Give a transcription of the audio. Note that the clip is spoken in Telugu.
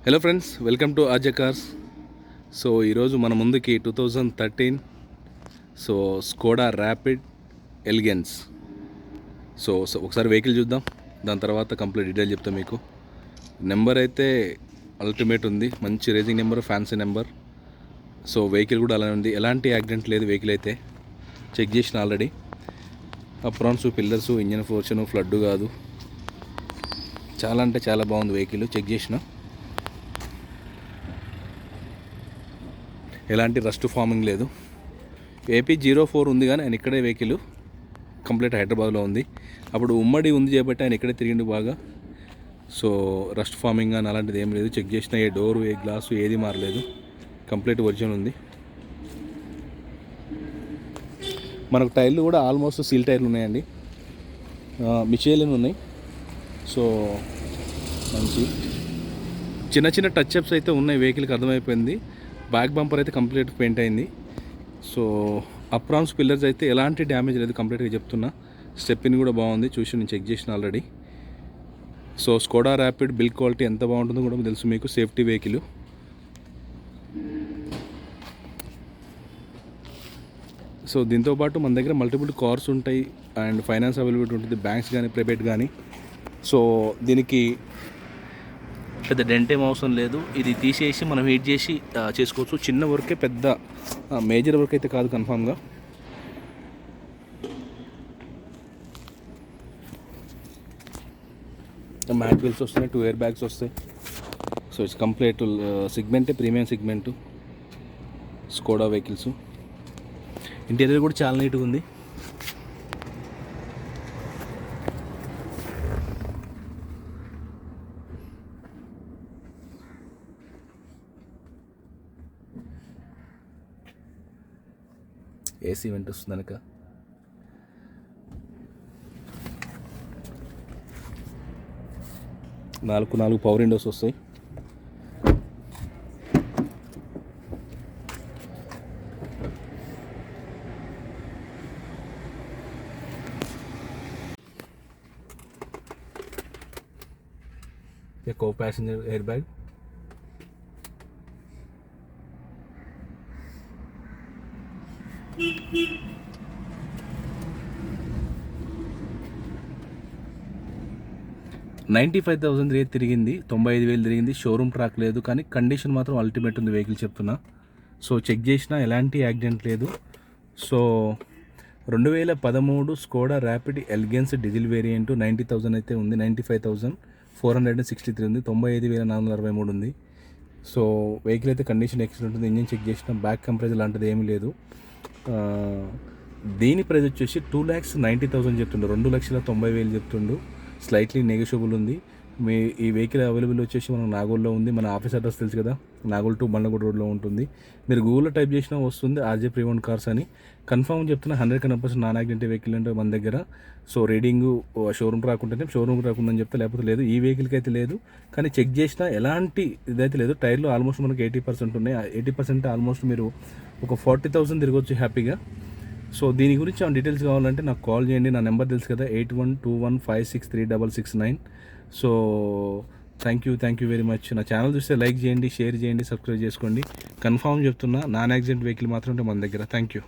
Hello friends, welcome to RJ cars. So ఈరోజు మన ముందుకి 2013 స్కోడా ర్యాపిడ్ ఎలిగెన్స్. సో ఒకసారి వెహికల్ చూద్దాం, దాని తర్వాత కంప్లీట్ డీటెయిల్ చెప్తాం మీకు. నెంబర్ అయితే అల్టిమేట్ ఉంది, మంచి racing number, fancy number. So vehicle కూడా అలానే ఉంది, ఎలాంటి యాక్సిడెంట్ లేదు. వెహికల్ అయితే చెక్ చేసిన already. Aprons, pillars, engine portion, flood కాదు. చాలా అంటే చాలా బాగుంది వెహికల్, చెక్ చేసిన. ఎలాంటి రస్ట్ ఫార్మింగ్ లేదు. ఏపీ 04 ఉంది, కానీ ఆయన ఇక్కడే వెహికల్ కంప్లీట్ హైదరాబాద్లో ఉంది. అప్పుడు ఉమ్మడి ఉంది చేయబట్టి ఆయన ఇక్కడే తిరిగిండు బాగా. సో రస్ట్ ఫార్మింగ్ అని అలాంటిది ఏం లేదు. చెక్ చేసిన ఏ డోరు, ఏ గ్లాసు ఏది మారలేదు, కంప్లీట్ ఒరిజినల్ ఉంది. మనకు టైర్లు కూడా ఆల్మోస్ట్ సీల్ టైర్లు ఉన్నాయండి, మిషేలిన్ ఉన్నాయి. సో మంచి చిన్న చిన్న టచ్అప్స్ అయితే ఉన్నాయి వెహికల్కి, అర్థమైపోయింది. బ్యాక్ బంపర్ అయితే కంప్లీట్ పెయింట్ అయింది. సో అప్రాన్స్, పిల్లర్స్ అయితే ఎలాంటి డ్యామేజ్ లేదు, కంప్లీట్గా చెప్తున్నా. స్టెప్పిన్ కూడా బాగుంది, చూసి నేను చెక్ చేసిన already. So Skoda rapid build quality ఎంత బాగుంటుందో కూడా తెలుసు మీకు. Safety vehicle. సో దీంతోపాటు మన దగ్గర మల్టిపుల్ కార్స్ ఉంటాయి అండ్ ఫైనాన్స్ అవైలబిలిటీ ఉంటుంది, బ్యాంక్స్ కానీ ప్రైవేట్ కానీ. సో దీనికి పెద్ద డెంట్ ఏం అవసరం లేదు. ఇది తీసేసి మనం హీట్ చేసి చేసుకోవచ్చు. చిన్న వర్కే, పెద్ద మేజర్ వర్క్ అయితే కాదు కన్ఫామ్గా. మ్యాట్ వీల్స్ వస్తున్నాయి, 2 ఎయిర్ బ్యాగ్స్ వస్తాయి. సో ఇట్స్ కంప్లీట్ సెగ్మెంటే premium segment Skoda vehicles. Interior కూడా చాలా నీట్గా ఉంది. ఏసీ వెంట్ వస్తుంది వెనక. నాలుగు పవర్ విండోస్ వస్తాయి. Co passenger air bag. $95,000 rate తిరిగింది, 95,000 తిరిగింది. షోరూమ్ ట్రాక్ లేదు, కానీ కండిషన్ మాత్రం అల్టిమేట్ ఉంది వెహికల్ చెప్తున్నా. సో చెక్ చేసినా ఎలాంటి యాక్సిడెంట్ లేదు. So 2013 Skoda rapid elegance diesel variant 90,000 అయితే ఉంది. 95,463 ఉంది. 95,463 ఉంది. సో వెహికల్ అయితే కండిషన్ ఎక్సలెంట్ ఉంది. ఇంజిన్ చెక్ చేసిన, బ్యాక్ కంప్రెజర్ లాంటిది ఏమీ లేదు. దీని ప్రైస్ వచ్చేసి 2,90,000 చెప్తుండు, 2,90,000 చెప్తుండు. స్లైట్లీ నెగోషియబుల్ ఉంది. మీ ఈ వెహికల్ అవైలబుల్ వచ్చేసి మనం నాగోల్లో ఉంది. మన ఆఫీస్ అడ్రస్ తెలుసు కదా, నాగోల్ టు బండ్లగూడ రోడ్లో ఉంటుంది. మీరు గూగుల్లో టైప్ చేసినా వస్తుంది ఆర్జే ప్రీవన్ కార్స్ అని. కన్ఫర్మ్ చెప్తున్నా, 100% నాన్ యాక్సిడెంట్ వెహికల్ అంటే మన దగ్గర. సో రీడింగ్ షోరూమ్ రాకుంటేనే షోరూమ్ రాకుందని చెప్తే, లేకపోతే లేదు. ఈ వెహికల్కి అయితే లేదు, కానీ చెక్ చేసినా ఎలాంటి ఇదైతే లేదు. టైర్లు ఆల్మోస్ట్ మనకి 80% ఉన్నాయి. 80% ఆల్మోస్ట్ మీరు ఒక 40,000 తిరగొచ్చు హ్యాపీగా. సో దీని గురించి డీటెయిల్స్ కావాలంటే నాకు కాల్ చేయండి. నా నెంబర్ తెలుసు కదా, 8121563669. So thank you very much. నా ఛానల్ చూస్తే లైక్ చేయండి, షేర్ చేయండి, సబ్స్క్రైబ్ చేసుకోండి. కన్ఫామ్ చెప్తున్నా, నాన్ యాక్సిడెంట్ వెహికల్ మాత్రం ఉంటే మన దగ్గర. Thank you.